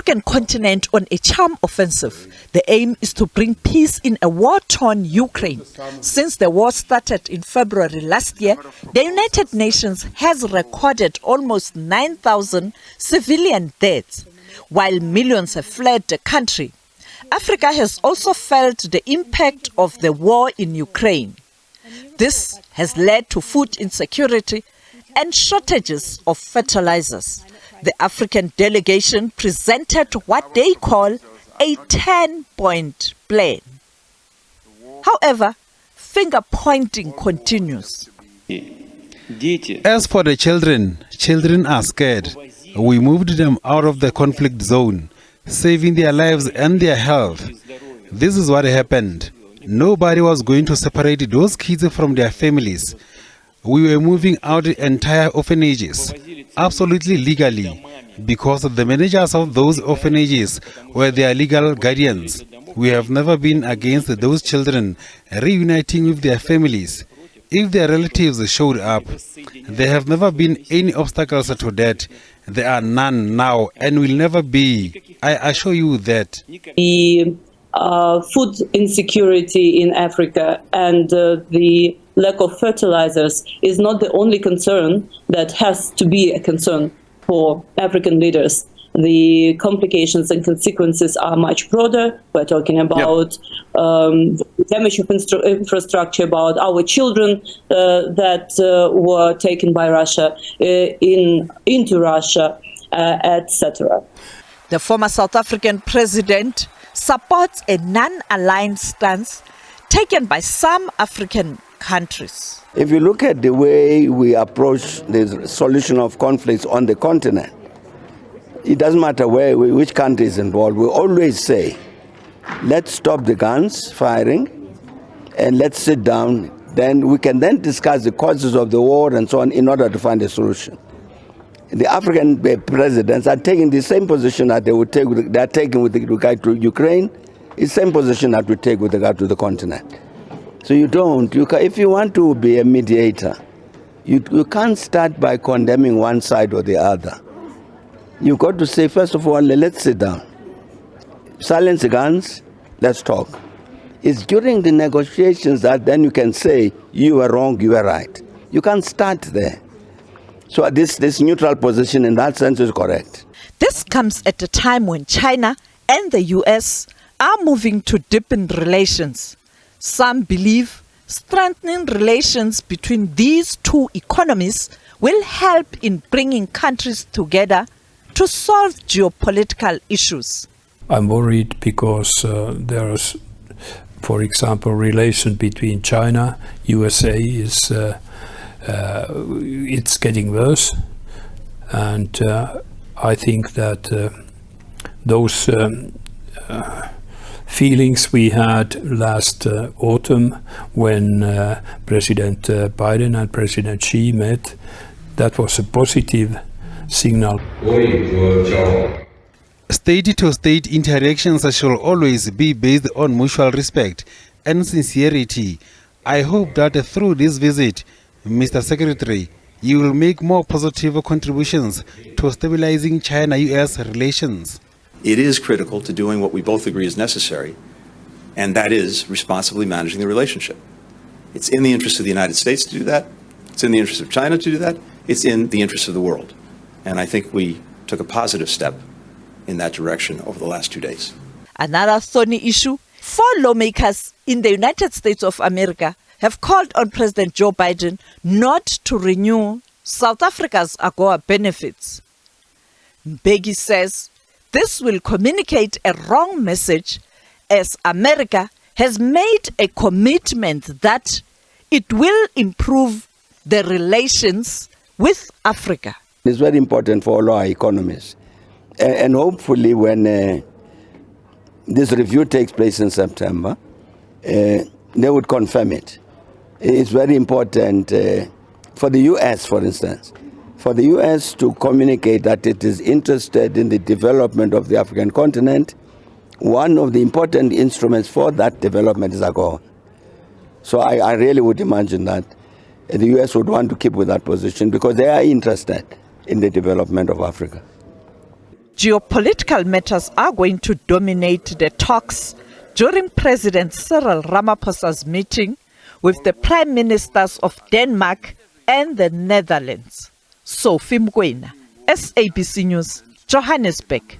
African continent on a charm offensive. The aim is to bring peace in a war-torn Ukraine. Since the war started in February last year, the United Nations has recorded almost 9,000 civilian deaths, while millions have fled the country. Africa has also felt the impact of the war in Ukraine. This has led to food insecurity and shortages of fertilizers. The African delegation presented what they call a 10-point plan. However, finger-pointing continues. As for the children are scared. We moved them out of the conflict zone, saving their lives and their health. This is what happened. Nobody was going to separate those kids from their families. We were moving out the entire orphanages, absolutely legally, because the managers of those orphanages were their legal guardians. We have never been against those children reuniting with their families. If their relatives showed up, there have never been any obstacles to that. There are none now and will never be. I assure you that. The food insecurity in Africa and the lack of fertilizers is not the only concern that has to be a concern for African leaders. The complications and consequences are much broader. We're talking about damage of infrastructure, about our children that were taken by Russia into Russia, etc. The former South African president supports a non-aligned stance taken by some African countries. If you look at the way we approach the solution of conflicts on the continent, it doesn't matter which country is involved. We always say, let's stop the guns firing and let's sit down. Then we can then discuss the causes of the war and so on in order to find a solution. The African presidents are taking the same position that they are taking with regard to Ukraine, the same position that we take with regard to the continent. So if you want to be a mediator, you can't start by condemning one side or the other. You've got to say, first of all, let's sit down. Silence the guns, let's talk. It's during the negotiations that then you can say, you were wrong, you were right. You can't start there. So this neutral position in that sense is correct. This comes at a time when China and the US are moving to deepen relations. Some believe strengthening relations between these two economies will help in bringing countries together to solve geopolitical issues. I'm worried because there's, for example, relation between China, USA is it's getting worse, and I think that those feelings we had last autumn when President Biden and President Xi met, that was a positive signal. State-to-state interactions shall always be based on mutual respect and sincerity. I hope that through this visit, Mr. Secretary, you will make more positive contributions to stabilizing China-US relations. It is critical to doing what we both agree is necessary, and that is responsibly managing the relationship. It's in the interest of the United States to do that. It's in the interest of China to do that. It's in the interest of the world. And I think we took a positive step in that direction over the last 2 days. Another thorny issue, 4 lawmakers in the United States of America have called on President Joe Biden not to renew South Africa's AGOA benefits. Mbeki says this will communicate a wrong message, as America has made a commitment that it will improve the relations with Africa. It's very important for all our economies. And hopefully when this review takes place in September, they would confirm it. It's very important for the U.S., for instance, for the U.S. to communicate that it is interested in the development of the African continent. One of the important instruments for that development is AGOA. So I really would imagine that the U.S. would want to keep with that position because they are interested in the development of Africa. Geopolitical matters are going to dominate the talks during President Cyril Ramaphosa's meeting with the Prime Ministers of Denmark and the Netherlands. Sophie Mkwena, SABC News, Johannesburg.